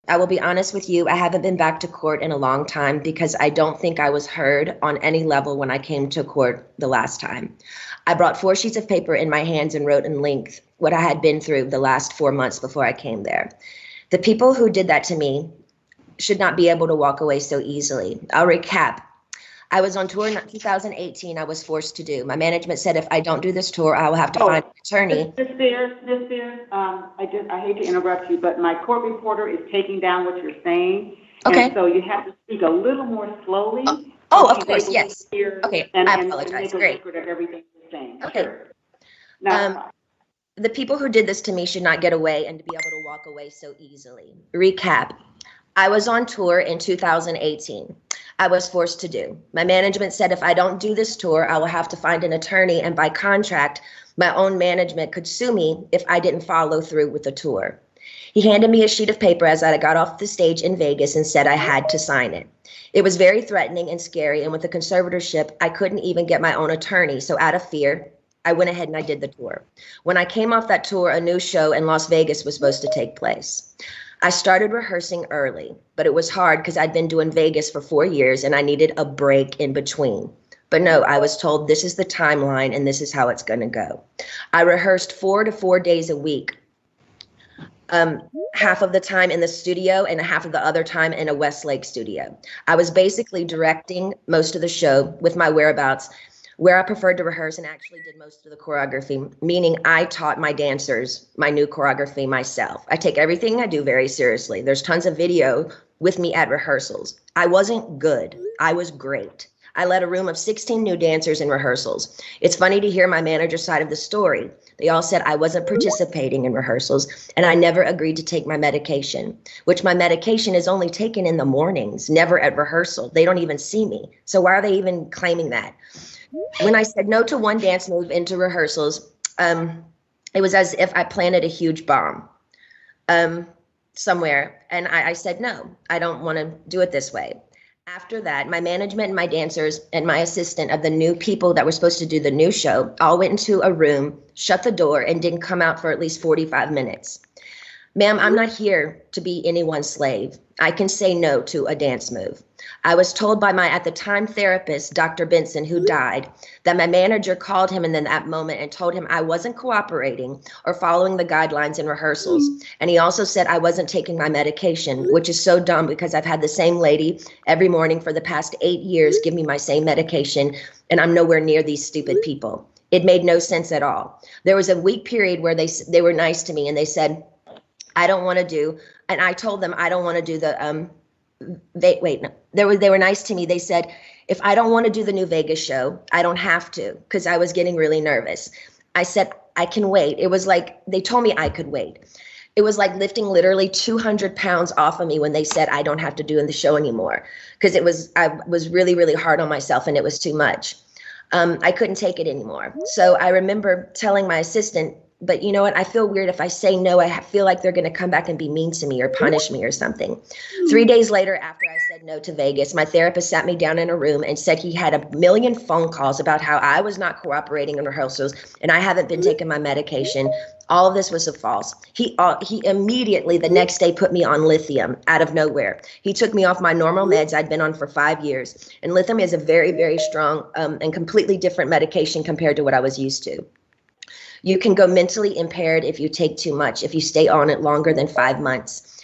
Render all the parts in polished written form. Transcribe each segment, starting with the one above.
I will be honest with you. I haven't been back to court in a long time because I don't think I was heard on any level when I came to court the last time. I brought 4 sheets of paper in my hands and wrote in length what I had been through the last 4 months before I came there. The people who did that to me should not be able to walk away so easily. I'll recap. I was on tour in 2018. I was forced to do. My management said if I don't do this tour, I will have to find an attorney. Miss Spears, I hate to interrupt you, but my court reporter is taking down what you're saying. Okay. And so you have to speak a little more slowly. Of course, yes. Okay, and, I apologize. And make a Great. record of everything you're saying. Okay. Sure. Now, the people who did this to me should not get away and to be able to walk away so easily. Recap. I was on tour in 2018. I was forced to do. My management said if I don't do this tour, I will have to find an attorney, and by contract, my own management could sue me if I didn't follow through with the tour. He handed me a sheet of paper as I got off the stage in Vegas and said I had to sign it. It was very threatening and scary, and with the conservatorship, I couldn't even get my own attorney, so out of fear, I went ahead and I did the tour. When I came off that tour, a new show in Las Vegas was supposed to take place. I started rehearsing early, but it was hard because I'd been doing Vegas for 4 years and I needed a break in between. But no, I was told this is the timeline and this is how it's going to go. I rehearsed 4 to 4 days a week, half of the time in the studio and half of the other time in a Westlake studio. I was basically directing most of the show with my whereabouts, where I preferred to rehearse and actually did most of the choreography, meaning I taught my dancers my new choreography myself. I take everything I do very seriously. There's tons of video with me at rehearsals. I wasn't good. I was great. I led a room of 16 new dancers in rehearsals. It's funny to hear my manager's side of the story. They all said I wasn't participating in rehearsals and I never agreed to take my medication, which my medication is only taken in the mornings, never at rehearsal. They don't even see me. So why are they even claiming that? When I said no to one dance move into rehearsals, it was as if I planted a huge bomb somewhere. And I said, no, I don't want to do it this way. After that, my management and my dancers and my assistant of the new people that were supposed to do the new show all went into a room, shut the door, and didn't come out for at least 45 minutes. Ma'am, I'm not here to be anyone's slave. I can say no to a dance move. I was told by my, at the time, therapist, Dr. Benson, who died, that my manager called him in that moment and told him I wasn't cooperating or following the guidelines in rehearsals. And he also said I wasn't taking my medication, which is so dumb because I've had the same lady every morning for the past 8 years give me my same medication, and I'm nowhere near these stupid people. It made no sense at all. There was a week period where they were nice to me and they said, I don't want to do, and I told them I don't want to do the, they were nice to me. They said, if I don't want to do the new Vegas show, I don't have to, because I was getting really nervous. I said, I can wait. It was like, they told me I could wait. It was like lifting literally 200 pounds off of me when they said I don't have to do in the show anymore, because I was really, really hard on myself and it was too much. I couldn't take it anymore. So I remember telling my assistant, but you know what? I feel weird if I say no. I feel like they're going to come back and be mean to me or punish me or something. 3 days later, after I said no to Vegas, my therapist sat me down in a room and said he had a million phone calls about how I was not cooperating in rehearsals and I haven't been taking my medication. All of this was false. He immediately the next day put me on lithium out of nowhere. He took me off my normal meds I'd been on for 5 years. And lithium is a very, very strong and completely different medication compared to what I was used to. You can go mentally impaired if you take too much, if you stay on it longer than 5 months.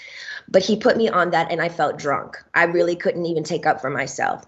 But he put me on that and I felt drunk. I really couldn't even take up for myself.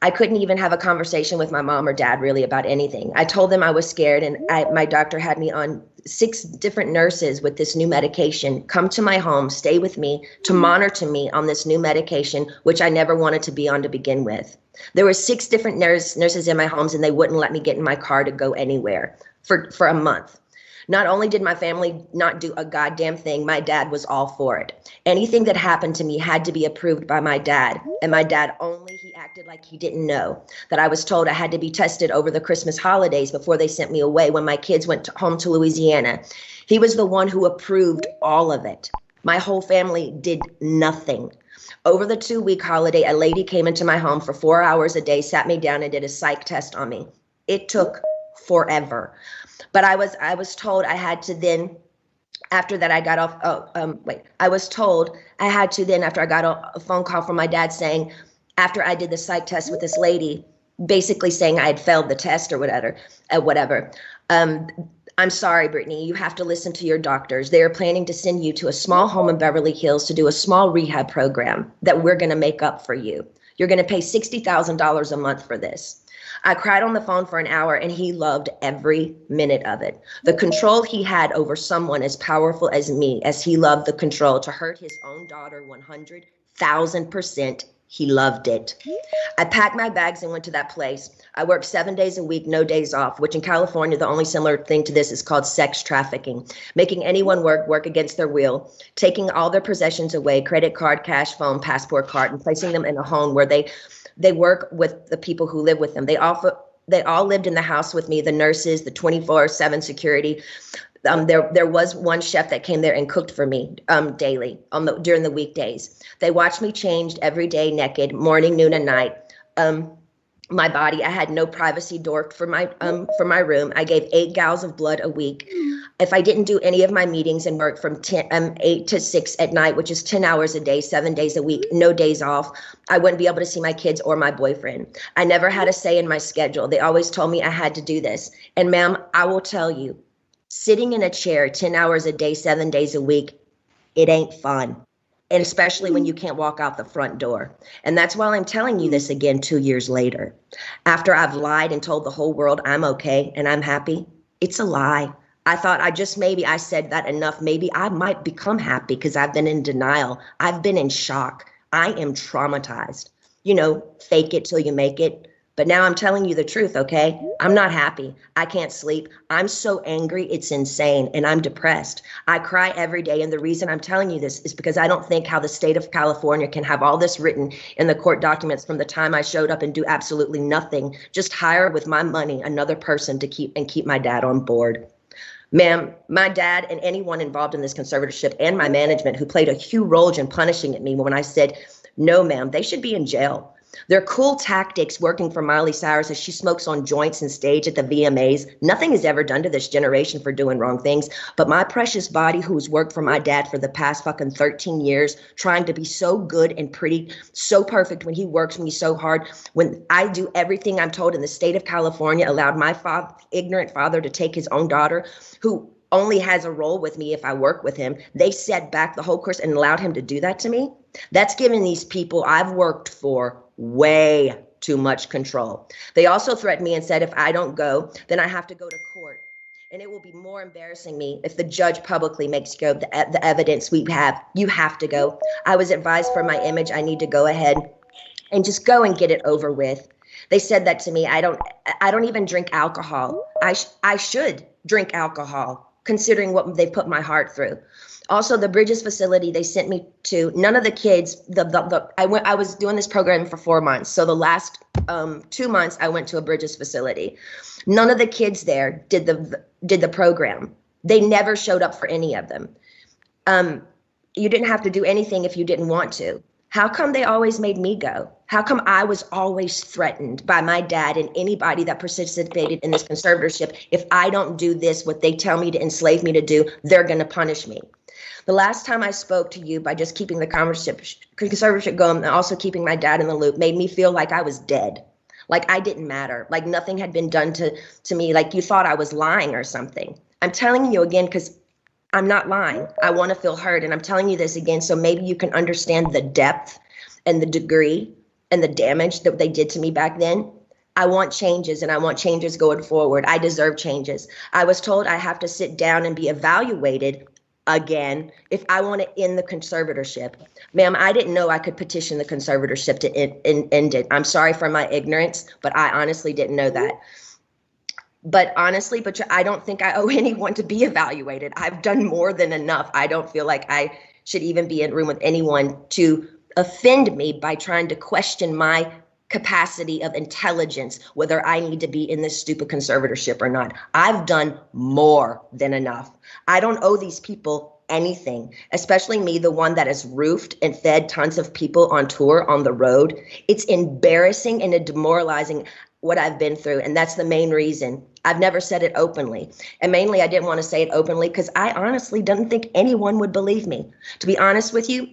I couldn't even have a conversation with my mom or dad really about anything. I told them I was scared and my doctor had me on 6 different nurses with this new medication come to my home, stay with me, to monitor me on this new medication, which I never wanted to be on to begin with. There were 6 different nurses in my homes and they wouldn't let me get in my car to go anywhere for a month. Not only did my family not do a goddamn thing, my dad was all for it. Anything that happened to me had to be approved by my dad. And my dad he acted like he didn't know that I was told I had to be tested over the Christmas holidays before they sent me away when my kids went home to Louisiana. He was the one who approved all of it. My whole family did nothing. Over the 2-week holiday, a lady came into my home for 4 hours a day, sat me down and did a psych test on me. It took forever. But I was told I had to then After that, I got off, I was told I had to then, after I got a phone call from my dad saying, after I did the psych test with this lady, basically saying I had failed the test or whatever. I'm sorry, Brittany, you have to listen to your doctors. They are planning to send you to a small home in Beverly Hills to do a small rehab program that we're going to make up for you. You're going to pay $60,000 a month for this. I cried on the phone for an hour, and he loved every minute of it. The control he had over someone as powerful as me, as he loved the control to hurt his own daughter 100,000%, he loved it. I packed my bags and went to that place. I worked 7 days a week, no days off, which in California, the only similar thing to this is called sex trafficking, making anyone work against their will, taking all their possessions away, credit card, cash, phone, passport card, and placing them in a home where they work with the people who live with them. They all lived in the house with me, the nurses, the 24/7 security. There was one chef that came there and cooked for me daily during the weekdays. They watched me changed every day, naked, morning, noon, and night. My body, I had no privacy door for my room. I gave 8 gallons of blood a week. If I didn't do any of my meetings and work from 8 to 6 at night, which is 10 hours a day, 7 days a week, no days off, I wouldn't be able to see my kids or my boyfriend. I never had a say in my schedule. They always told me I had to do this. And ma'am, I will tell you, sitting in a chair 10 hours a day, 7 days a week, it ain't fun. And especially when you can't walk out the front door. And that's why I'm telling you this again 2 years later. After I've lied and told the whole world I'm okay and I'm happy, it's a lie. I thought I said that enough. Maybe I might become happy because I've been in denial. I've been in shock. I am traumatized. Fake it till you make it. But now I'm telling you the truth, okay? I'm not happy. I can't sleep. I'm so angry, it's insane, and I'm depressed. I cry every day, and the reason I'm telling you this is because I don't think how the state of California can have all this written in the court documents from the time I showed up and do absolutely nothing, just hire with my money another person to keep my dad on board. Ma'am, my dad and anyone involved in this conservatorship and my management who played a huge role in punishing me when I said, no, ma'am, they should be in jail. Their cool tactics working for Miley Cyrus as she smokes on joints and stage at the VMAs. Nothing is ever done to this generation for doing wrong things. But my precious body, who's worked for my dad for the past fucking 13 years, trying to be so good and pretty, so perfect when he works me so hard, when I do everything I'm told in the state of California, allowed my ignorant father to take his own daughter, who only has a role with me if I work with him. They set back the whole course and allowed him to do that to me. That's giving these people I've worked for way too much control. They also threatened me and said if I don't go, then I have to go to court. And it will be more embarrassing me if the judge publicly makes you go the evidence we have. You have to go. I was advised for my image, I need to go ahead and just go and get it over with. They said that to me. I don't even drink alcohol. I should drink alcohol, considering what they put my heart through. Also, the Bridges facility they sent me to, none of the kids, I was doing this program for 4 months. So the last 2 months I went to a Bridges facility. None of the kids there did the program. They never showed up for any of them. You didn't have to do anything if you didn't want to. How come they always made me go? How come I was always threatened by my dad and anybody that participated in this conservatorship? If I don't do this, what they tell me to enslave me to do, they're going to punish me. The last time I spoke to you by just keeping the conservatorship going and also keeping my dad in the loop made me feel like I was dead, like I didn't matter, like nothing had been done to me, like you thought I was lying or something. I'm telling you again because I'm not lying. I want to feel heard, and I'm telling you this again so maybe you can understand the depth and the degree and the damage that they did to me back then. I want changes, and I want changes going forward. I deserve changes. I was told I have to sit down and be evaluated again if I want to end the conservatorship. Ma'am, I didn't know I could petition the conservatorship to end it. I'm sorry for my ignorance, but I honestly didn't know that. But I don't think I owe anyone to be evaluated. I've done more than enough. I don't feel like I should even be in a room with anyone to offend me by trying to question my capacity of intelligence, whether I need to be in this stupid conservatorship or not. I've done more than enough. I don't owe these people anything, especially me, the one that has roofed and fed tons of people on tour on the road. It's embarrassing and demoralizing what I've been through. And that's the main reason I've never said it openly. And mainly I didn't want to say it openly because I honestly didn't think anyone would believe me. To be honest with you,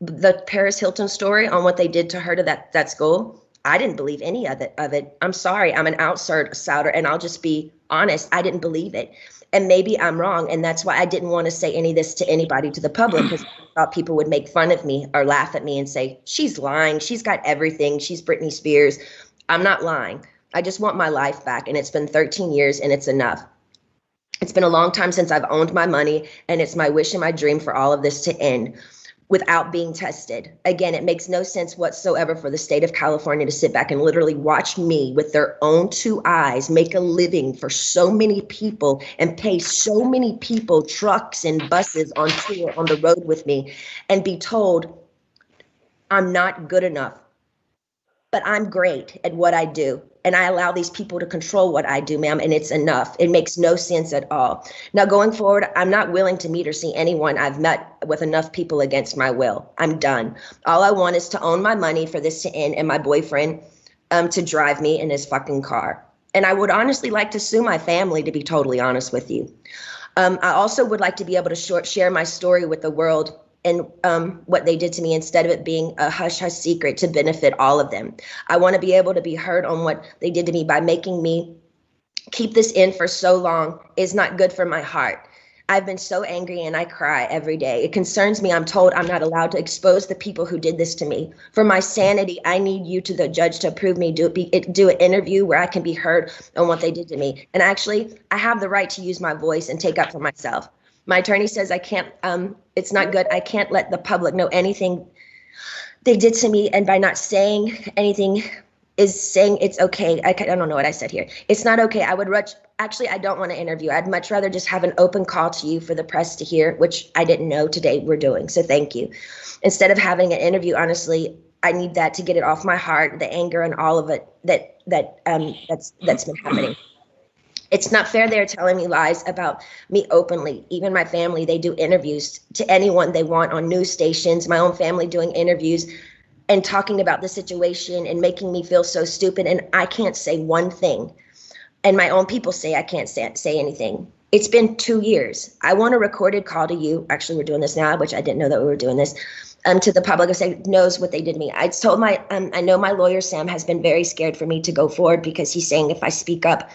the Paris Hilton story on what they did to her to that school, I didn't believe any of it. I'm sorry, I'm an outsider, and I'll just be honest. I didn't believe it. And maybe I'm wrong. And that's why I didn't want to say any of this to anybody, to the public, because I thought people would make fun of me or laugh at me and say, she's lying. She's got everything. She's Britney Spears. I'm not lying. I just want my life back. And it's been 13 years and it's enough. It's been a long time since I've owned my money, and it's my wish and my dream for all of this to end without being tested. Again, it makes no sense whatsoever for the state of California to sit back and literally watch me with their own two eyes make a living for so many people and pay so many people trucks and buses on tour on the road with me and be told I'm not good enough, but I'm great at what I do. And I allow these people to control what I do, ma'am, and it's enough. It makes no sense at all. Now, going forward, I'm not willing to meet or see anyone I've met with enough people against my will. I'm done. All I want is to own my money for this to end and my boyfriend to drive me in his fucking car. And I would honestly like to sue my family, to be totally honest with you. I also would like to be able to share my story with the world and what they did to me, instead of it being a hush-hush secret to benefit all of them. I want to be able to be heard on what they did to me by making me keep this in for so long is not good for my heart. I've been so angry and I cry every day. It concerns me. I'm told I'm not allowed to expose the people who did this to me. For my sanity, I need you, to the judge, to approve me, do an interview where I can be heard on what they did to me. And actually, I have the right to use my voice and take up for myself. My attorney says I can't, it's not good. I can't let the public know anything they did to me. And by not saying anything is saying it's okay. I don't know what I said here. It's not okay. I don't want to interview. I'd much rather just have an open call to you for the press to hear, which I didn't know today we're doing. So thank you. Instead of having an interview, honestly, I need that to get it off my heart, the anger and all of it that's been happening. It's not fair they're telling me lies about me openly. Even my family, they do interviews to anyone they want on news stations, my own family doing interviews and talking about the situation and making me feel so stupid. And I can't say one thing. And my own people say I can't say anything. It's been 2 years. I want a recorded call to you. Actually, we're doing this now, which I didn't know that we were doing this. To the public, who say knows what they did to me. I told I know my lawyer, Sam, has been very scared for me to go forward because he's saying if I speak up,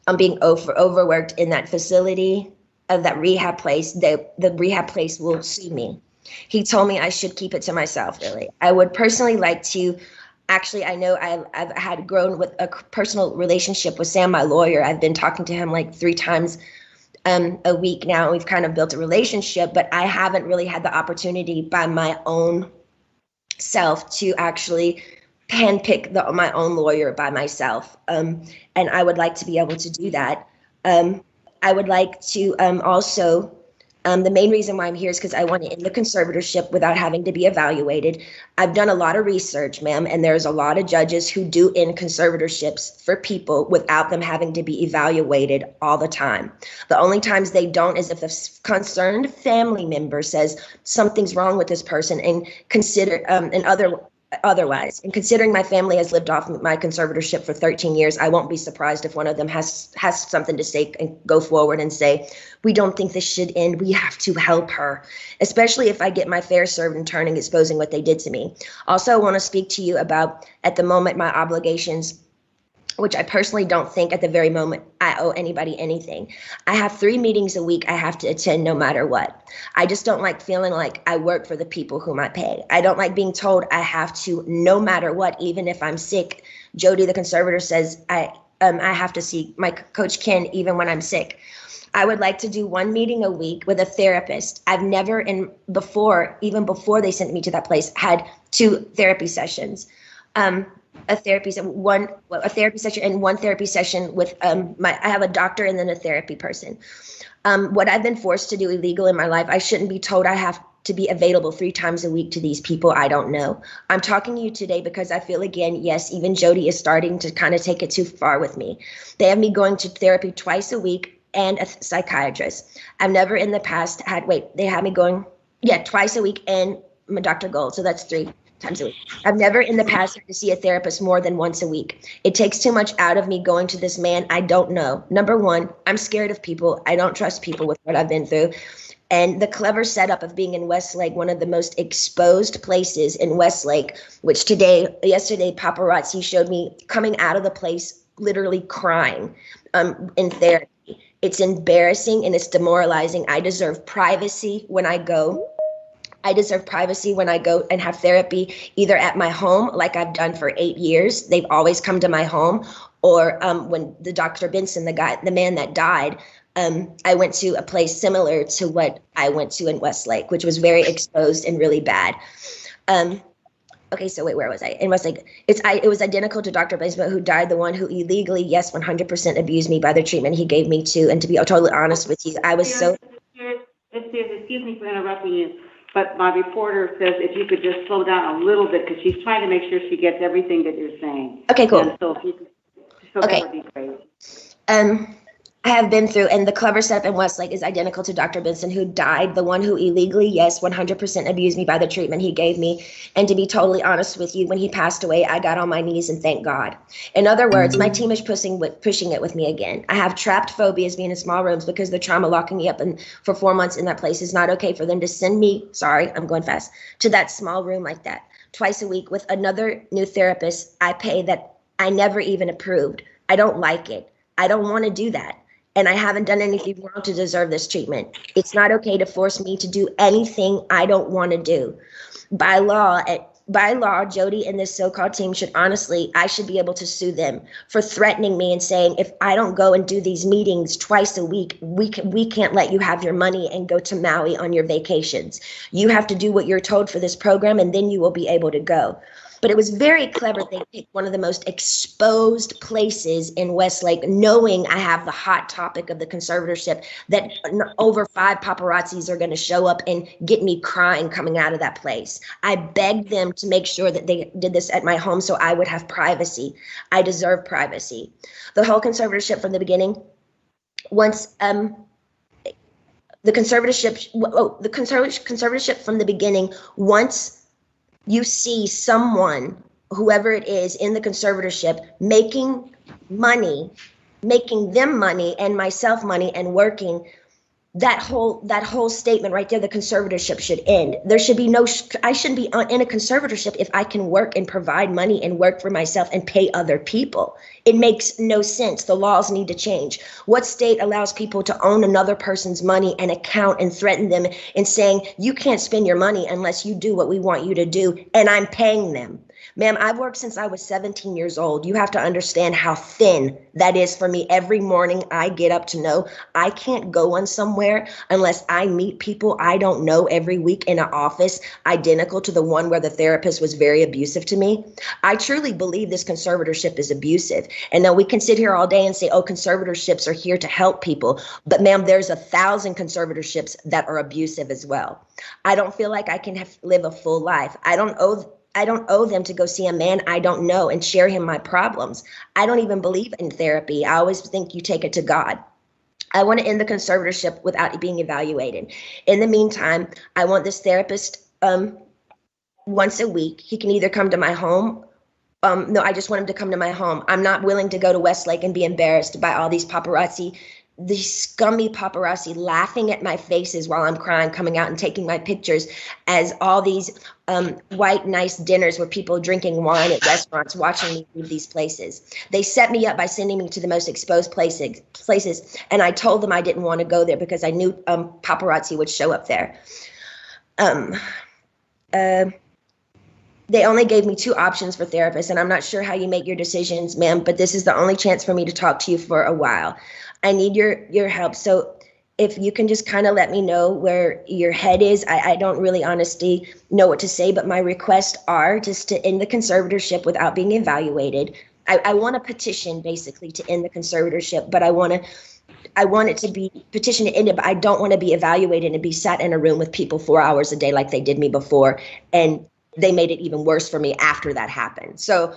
I'm being overworked in that facility of that rehab place. The rehab place will sue me. He told me I should keep it to myself, really. I would personally like to, actually, I know I've had grown with a personal relationship with Sam, my lawyer. I've been talking to him like 3 times a week now. We've kind of built a relationship, but I haven't really had the opportunity by my own self to actually handpick my own lawyer by myself. And I would like to be able to do that. I would like to also, the main reason why I'm here is because I want to end the conservatorship without having to be evaluated. I've done a lot of research, ma'am, and there's a lot of judges who do end conservatorships for people without them having to be evaluated all the time. The only times they don't is if the concerned family member says something's wrong with this person and consider otherwise. And considering my family has lived off my conservatorship for 13 years, I won't be surprised if one of them has something to say and go forward and say, we don't think this should end. We have to help her, especially if I get my fair served in turning, exposing what they did to me. Also, I want to speak to you about, at the moment, my obligations, which I personally don't think at the very moment I owe anybody anything. I have 3 meetings a week I have to attend no matter what. I just don't like feeling like I work for the people whom I pay. I don't like being told I have to, no matter what, even if I'm sick. Jody, the conservator, says I have to see my coach Ken even when I'm sick. I would like to do 1 meeting a week with a therapist. I've never, even before they sent me to that place, had 2 therapy sessions. A therapy session and 1 therapy session with I have a doctor and then a therapy person. What I've been forced to do illegal in my life, I shouldn't be told I have to be available 3 times a week to these people I don't know. I'm talking to you today because I feel, again, yes, even Jody is starting to kind of take it too far with me. They have me going to therapy twice a week and a psychiatrist. I've never in the past they had me going, twice a week and Dr. Gold, so that's 3. times a week. I've never in the past had to see a therapist more than once a week. It takes too much out of me going to this man I don't know. Number one, I'm scared of people. I don't trust people with what I've been through. And the clever setup of being in Westlake, one of the most exposed places in Westlake, which yesterday, paparazzi showed me coming out of the place, literally crying in therapy. It's embarrassing and it's demoralizing. I deserve privacy when I go. I deserve privacy when I go and have therapy, either at my home, like I've done for 8 years. They've always come to my home. Or when the Dr. Benson, the man that died, I went to a place similar to what I went to in Westlake, which was very exposed and really bad. Okay, so wait, where was I? In Westlake, it was identical to Dr. Benson, who died, the one who illegally, yes, 100% abused me by the treatment he gave me too. And to be totally honest with you, I was so. Excuse me for interrupting you, but my reporter says if you could just slow down a little bit because she's trying to make sure she gets everything that you're saying. Okay, cool. And so if you could, Okay. That would be great. I have been through, and the clever setup in Westlake is identical to Dr. Benson, who died, the one who illegally, yes, 100% abused me by the treatment he gave me. And to be totally honest with you, when he passed away, I got on my knees and thanked God. In other words, my team is pushing it with me again. I have trapped phobias being in small rooms because the trauma locking me up for 4 months in that place is not okay for them to send me, sorry, I'm going fast, to that small room like that twice a week with another new therapist I pay that I never even approved. I don't like it. I don't want to do that. And I haven't done anything wrong to deserve this treatment. It's not okay to force me to do anything I don't want to do. By law, Jody and this so-called team I should be able to sue them for threatening me and saying, if I don't go and do these meetings twice a week, we can't let you have your money and go to Maui on your vacations. You have to do what you're told for this program, and then you will be able to go. But it was very clever. They picked one of the most exposed places in Westlake, knowing I have the hot topic of the conservatorship, that over 5 paparazzis are going to show up and get me crying coming out of that place. I begged them to make sure that they did this at my home so I would have privacy. I deserve privacy. The whole conservatorship from the beginning, once the conservatorship from the beginning, once you see someone, whoever it is in the conservatorship, making them money and myself money and working, that whole statement right there, the conservatorship should end. There should be I shouldn't be in a conservatorship if I can work and provide money and work for myself and pay other people. It makes no sense. The laws need to change. What state allows people to own another person's money and account and threaten them and saying, you can't spend your money unless you do what we want you to do, and I'm paying them? Ma'am, I've worked since I was 17 years old. You have to understand how thin that is for me. Every morning I get up to know I can't go on somewhere unless I meet people I don't know every week in an office identical to the one where the therapist was very abusive to me. I truly believe this conservatorship is abusive. And now we can sit here all day and say, oh, conservatorships are here to help people. But ma'am, there's 1,000 conservatorships that are abusive as well. I don't feel like I can live a full life. I don't owe them to go see a man I don't know and share him my problems. I don't even believe in therapy. I always think you take it to God. I want to end the conservatorship without being evaluated. In the meantime, I want this therapist once a week. He can either come to my home. No, I just want him to come to my home. I'm not willing to go to Westlake and be embarrassed by all these paparazzi, these scummy paparazzi laughing at my faces while I'm crying, coming out and taking my pictures as all these white, nice dinners with people drinking wine at restaurants, watching me leave these places. They set me up by sending me to the most exposed places, and I told them I didn't want to go there because I knew paparazzi would show up there. They only gave me 2 options for therapists, and I'm not sure how you make your decisions, ma'am, but this is the only chance for me to talk to you for a while. I need your help. So if you can just kind of let me know where your head is. I don't really honestly know what to say, but my requests are just to end the conservatorship without being evaluated. I want a petition basically to end the conservatorship, but I want it to be petition to end it, but I don't want to be evaluated and be sat in a room with people 4 hours a day like they did me before. And they made it even worse for me after that happened. So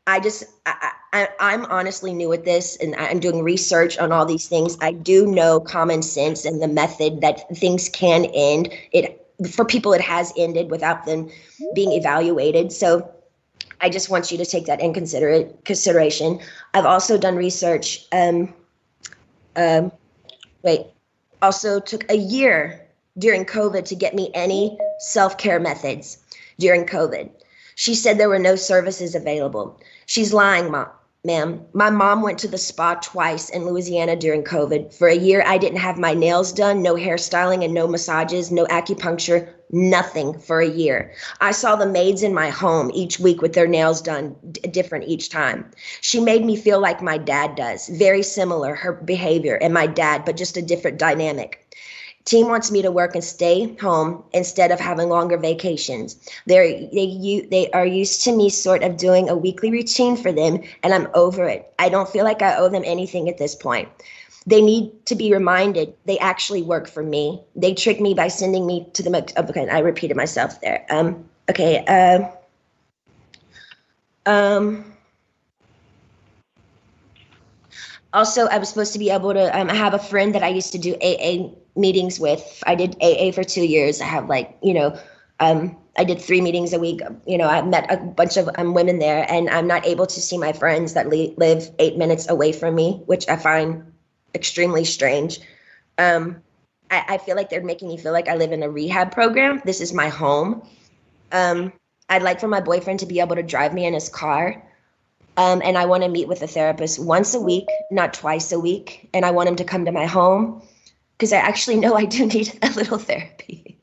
I'm honestly new at this, and I'm doing research on all these things. I do know common sense and the method that things can end. for people it has ended without them being evaluated. So I just want you to take that in consideration. I've also done research. Also took a year during COVID to get me any self-care methods during COVID. She said there were no services available. She's lying, ma'am. My mom went to the spa twice in Louisiana during COVID. For a year, I didn't have my nails done, no hairstyling and no massages, no acupuncture, nothing for a year. I saw the maids in my home each week with their nails done different each time. She made me feel like my dad does, very similar, her behavior and my dad, but just a different dynamic. Team wants me to work and stay home instead of having longer vacations. They are used to me sort of doing a weekly routine for them, and I'm over it. I don't feel like I owe them anything at this point. They need to be reminded they actually work for me. They trick me by sending me to the, okay, I repeated myself there. Also, I was supposed to be able to, I have a friend that I used to do AA meetings with. I did AA for 2 years. I have I did 3 meetings a week. I met a bunch of women there, and I'm not able to see my friends that live 8 minutes away from me, which I find extremely strange. I feel like they're making me feel like I live in a rehab program. This is my home. I'd like for my boyfriend to be able to drive me in his car. And I want to meet with a therapist once a week, not twice a week. And I want him to come to my home because I actually know I do need a little therapy.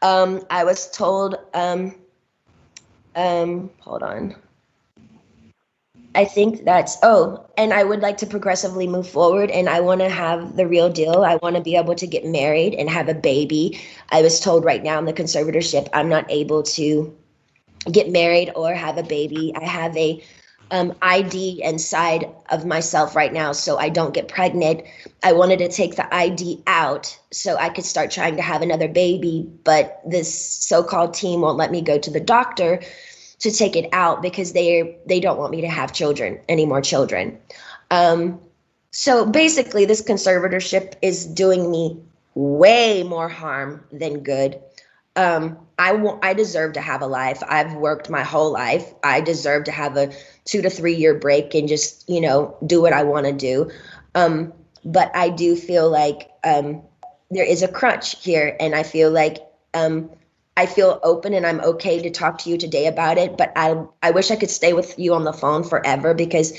I was told, hold on. I think and I would like to progressively move forward, and I want to have the real deal. I want to be able to get married and have a baby. I was told right now in the conservatorship, I'm not able to get married or have a baby. I have a ID inside of myself right now, so I don't get pregnant. I wanted to take the ID out so I could start trying to have another baby, but this so-called team won't let me go to the doctor to take it out because they don't want me to have any more children. So basically, this conservatorship is doing me way more harm than good. I deserve to have a life. I've worked my whole life. I deserve to have a 2 to 3 year break and just, do what I want to do. But I do feel like there is a crunch here, and I feel like I feel open and I'm okay to talk to you today about it. But I wish I could stay with you on the phone forever, because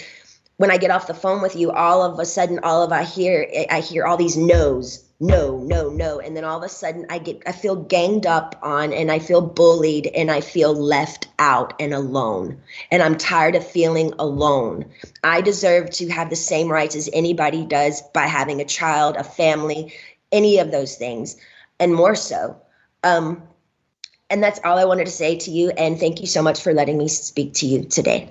when I get off the phone with you, all of a sudden, I hear all these no's. No, no, no. And then all of a sudden I feel ganged up on, and I feel bullied, and I feel left out and alone. And I'm tired of feeling alone. I deserve to have the same rights as anybody does by having a child, a family, any of those things, and more so. And that's all I wanted to say to you. And thank you so much for letting me speak to you today.